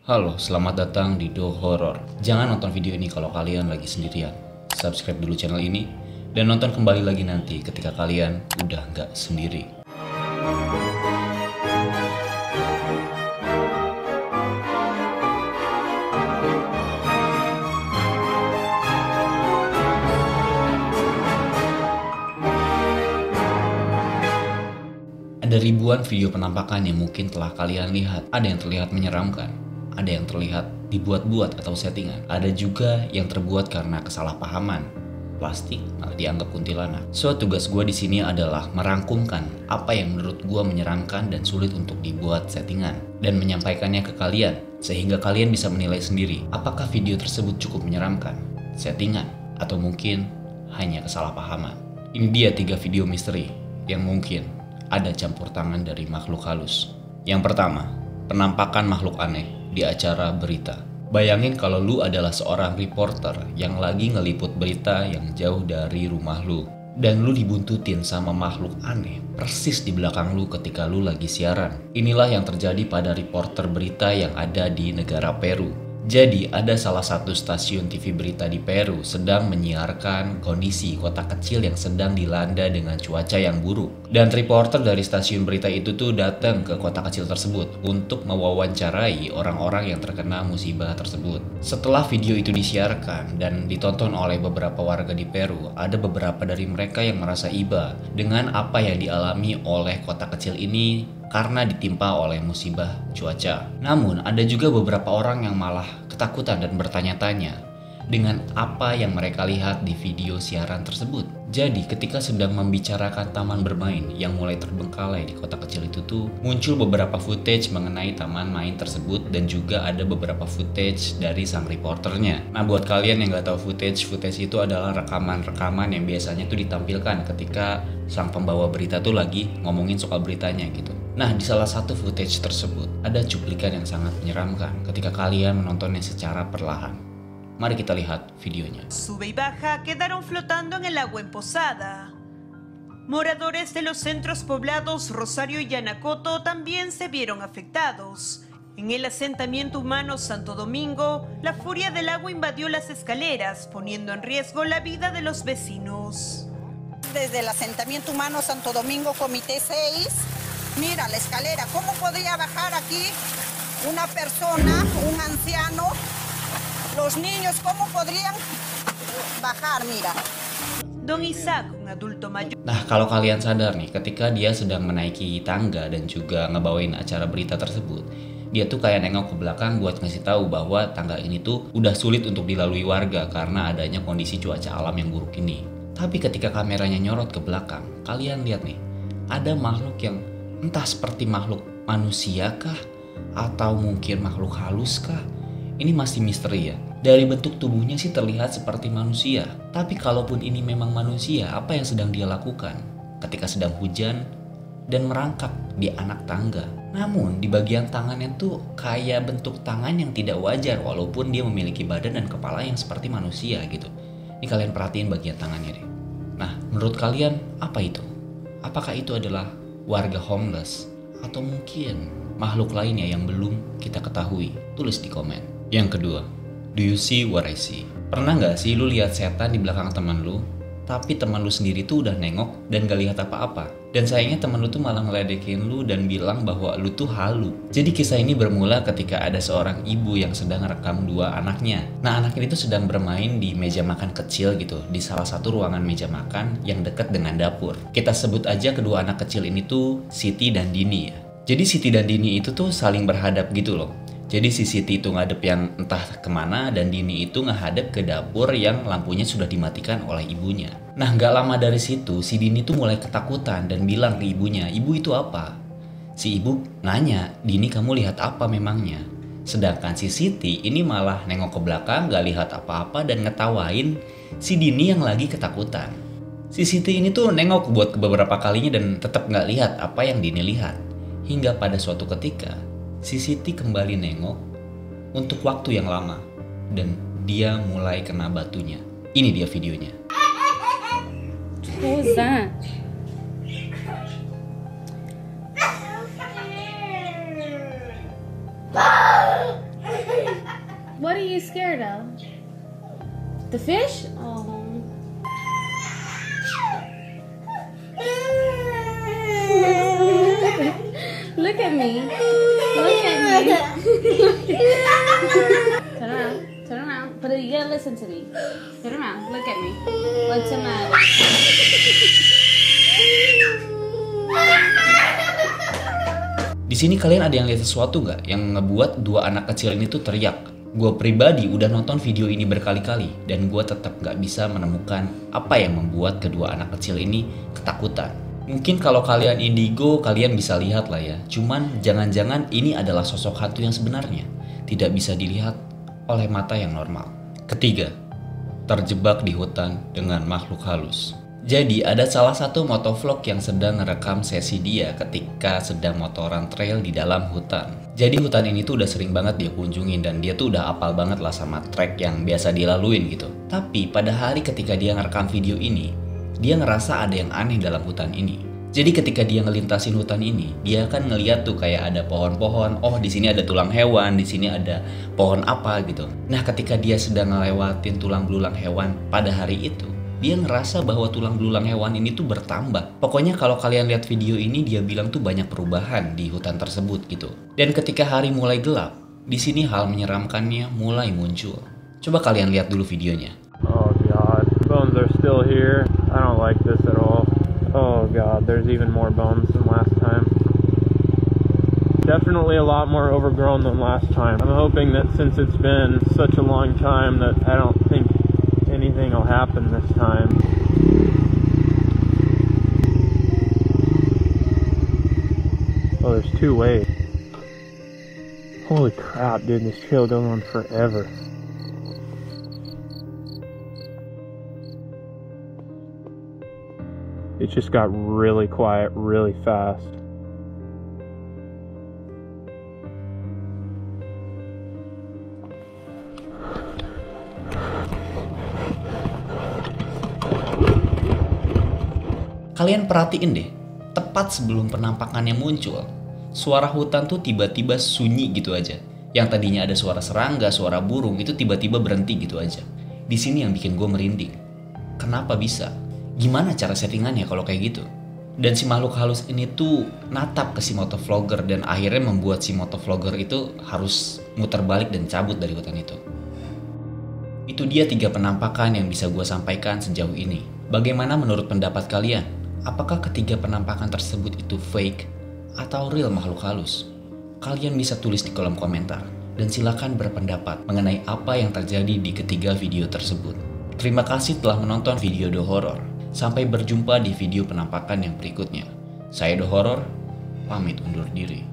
Halo, selamat datang di Do Horror. Jangan nonton video ini kalau kalian lagi sendirian. Subscribe dulu channel ini dan nonton kembali lagi nanti ketika kalian udah nggak sendiri. Ada ribuan video penampakan yang mungkin telah kalian lihat. Ada yang terlihat menyeramkan, ada yang terlihat dibuat-buat atau settingan, ada juga yang terbuat karena kesalahpahaman, plastik malah dianggap kuntilanak. So, tugas gue di sini adalah merangkumkan apa yang menurut gue menyeramkan dan sulit untuk dibuat settingan dan menyampaikannya ke kalian sehingga kalian bisa menilai sendiri apakah video tersebut cukup menyeramkan, settingan, atau mungkin hanya kesalahpahaman. Ini dia 3 video misteri yang mungkin ada campur tangan dari makhluk halus. Yang pertama, penampakan makhluk aneh di acara berita. Bayangin kalau lu adalah seorang reporter yang lagi ngeliput berita yang jauh dari rumah lu, dan lu dibuntutin sama makhluk aneh persis di belakang lu ketika lu lagi siaran. Inilah yang terjadi pada reporter berita yang ada di negara Peru. Jadi ada salah satu stasiun TV berita di Peru sedang menyiarkan kondisi kota kecil yang sedang dilanda dengan cuaca yang buruk. Dan reporter dari stasiun berita itu tuh datang ke kota kecil tersebut untuk mewawancarai orang-orang yang terkena musibah tersebut. Setelah video itu disiarkan dan ditonton oleh beberapa warga di Peru, ada beberapa dari mereka yang merasa iba dengan apa yang dialami oleh kota kecil ini karena ditimpa oleh musibah cuaca. Namun ada juga beberapa orang yang malah ketakutan dan bertanya-tanya dengan apa yang mereka lihat di video siaran tersebut. Jadi ketika sedang membicarakan taman bermain yang mulai terbengkalai di kota kecil itu tuh muncul beberapa footage mengenai taman main tersebut dan juga ada beberapa footage dari sang reporternya. Nah, buat kalian yang nggak tahu footage itu adalah rekaman-rekaman yang biasanya tuh ditampilkan ketika sang pembawa berita tuh lagi ngomongin soal beritanya gitu. Nah, di salah satu footage tersebut ada cuplikan yang sangat menyeramkan ketika kalian menontonnya secara perlahan. Mari kita lihat videonya. Sube y baja quedaron flotando en el agua en Posada. Moradores de los centros poblados Rosario y Yanacoto también se vieron afectados. En el asentamiento humano Santo Domingo, la furia del agua invadió las escaleras, poniendo en riesgo la vida de los vecinos. Desde el asentamiento humano Santo Domingo, Comité 6, mira la escalera, ¿cómo podría bajar aquí una persona, un anciano? Los niños, ¿cómo podrían bajar? Mira. Don Isaac, un adulto mayor. Nah, kalau kalian sadar nih, ketika dia sedang menaiki tangga dan juga ngebawain acara berita tersebut, dia tuh kayak nengok ke belakang buat ngasih tahu bahwa tangga ini tuh udah sulit untuk dilalui warga karena adanya kondisi cuaca alam yang buruk ini. Tapi ketika kameranya nyorot ke belakang, kalian lihat nih, ada makhluk yang entah seperti makhluk manusia kah? Atau mungkin makhluk halus kah? Ini masih misteri ya. Dari bentuk tubuhnya sih terlihat seperti manusia. Tapi kalaupun ini memang manusia, apa yang sedang dia lakukan ketika sedang hujan dan merangkak di anak tangga? Namun di bagian tangannya tuh kayak bentuk tangan yang tidak wajar walaupun dia memiliki badan dan kepala yang seperti manusia gitu. Ini kalian perhatiin bagian tangannya deh. Nah, menurut kalian apa itu? Apakah itu adalah warga homeless? Atau mungkin makhluk lainnya yang belum kita ketahui? Tulis di komen. Yang kedua, do you see what I see? Pernah nggak sih lu lihat setan di belakang teman lu, tapi teman lu sendiri tuh udah nengok dan gak lihat apa-apa? Dan sayangnya teman lu tuh malah ngeledekin lu dan bilang bahwa lu tuh halu. Jadi kisah ini bermula ketika ada seorang ibu yang sedang rekam 2 anaknya. Nah, anak ini tuh sedang bermain di meja makan kecil gitu, di salah satu ruangan meja makan yang dekat dengan dapur. Kita sebut aja kedua anak kecil ini tuh Siti dan Dini ya. Jadi Siti dan Dini itu tuh saling berhadap gitu loh. Jadi si Siti itu ngadep yang entah kemana dan Dini itu ngehadap ke dapur yang lampunya sudah dimatikan oleh ibunya. Nah, gak lama dari situ si Dini tuh mulai ketakutan dan bilang ke ibunya, "Ibu, itu apa?" Si ibu nanya, "Dini, kamu lihat apa memangnya?" Sedangkan si Siti ini malah nengok ke belakang gak lihat apa-apa dan ngetawain si Dini yang lagi ketakutan. Si Siti ini tuh nengok buat beberapa kalinya dan tetap gak lihat apa yang Dini lihat. Hingga pada suatu ketika si Siti kembali nengok untuk waktu yang lama dan dia mulai kena batunya. Ini dia videonya. Rosa. What are you scared of? The fish? Oh. Look at me. Look at me. Turn around. Turn around. But you gotta listen to me. Turn around. Look at me. What's the matter? Di sini kalian ada yang lihat sesuatu nggak yang ngebuat dua anak kecil ini tuh teriak? Gue pribadi udah nonton video ini berkali-kali dan gue tetap nggak bisa menemukan apa yang membuat kedua anak kecil ini ketakutan. Mungkin kalau kalian indigo kalian bisa lihat lah ya. Cuman jangan-jangan ini adalah sosok hantu yang sebenarnya tidak bisa dilihat oleh mata yang normal. Ketiga, terjebak di hutan dengan makhluk halus. Jadi ada salah satu motovlog yang sedang merekam sesi dia ketika sedang motoran trail di dalam hutan. Jadi hutan ini tuh udah sering banget dia kunjungin dan dia tuh udah apal banget lah sama trek yang biasa dilaluin gitu. Tapi pada hari ketika dia ngerekam video ini, dia ngerasa ada yang aneh dalam hutan ini. Jadi ketika dia ngelintasin hutan ini, dia akan ngeliat tuh kayak ada pohon-pohon. Oh, di sini ada tulang hewan, di sini ada pohon apa gitu. Nah, ketika dia sedang ngelewatin tulang belulang hewan pada hari itu, dia ngerasa bahwa tulang belulang hewan ini tuh bertambah. Pokoknya kalau kalian lihat video ini, dia bilang tuh banyak perubahan di hutan tersebut gitu. Dan ketika hari mulai gelap, di sini hal menyeramkannya mulai muncul. Coba kalian lihat dulu videonya. Oh God, bones are still here. I don't like this at all. Oh God, there's even more bones than last time. Definitely a lot more overgrown than last time. I'm hoping that since it's been such a long time that I don't think anything will happen this time. Oh, there's two ways. Holy crap, dude, this trail goes on forever. It just got really quiet really fast. Kalian perhatiin deh, tepat sebelum penampakannya muncul, suara hutan tuh tiba-tiba sunyi gitu aja. Yang tadinya ada suara serangga, suara burung, itu tiba-tiba berhenti gitu aja. Di sini yang bikin gue merinding. Kenapa bisa? Gimana cara settingannya kalau kayak gitu? Dan si makhluk halus ini tuh natap ke si motovlogger dan akhirnya membuat si motovlogger itu harus muter balik dan cabut dari hutan itu. Itu dia 3 penampakan yang bisa gue sampaikan sejauh ini. Bagaimana menurut pendapat kalian? Apakah ketiga penampakan tersebut itu fake atau real makhluk halus? Kalian bisa tulis di kolom komentar dan silakan berpendapat mengenai apa yang terjadi di ketiga video tersebut. Terima kasih telah menonton video The Horror. Sampai berjumpa di video penampakan yang berikutnya. Saya The Horror, pamit undur diri.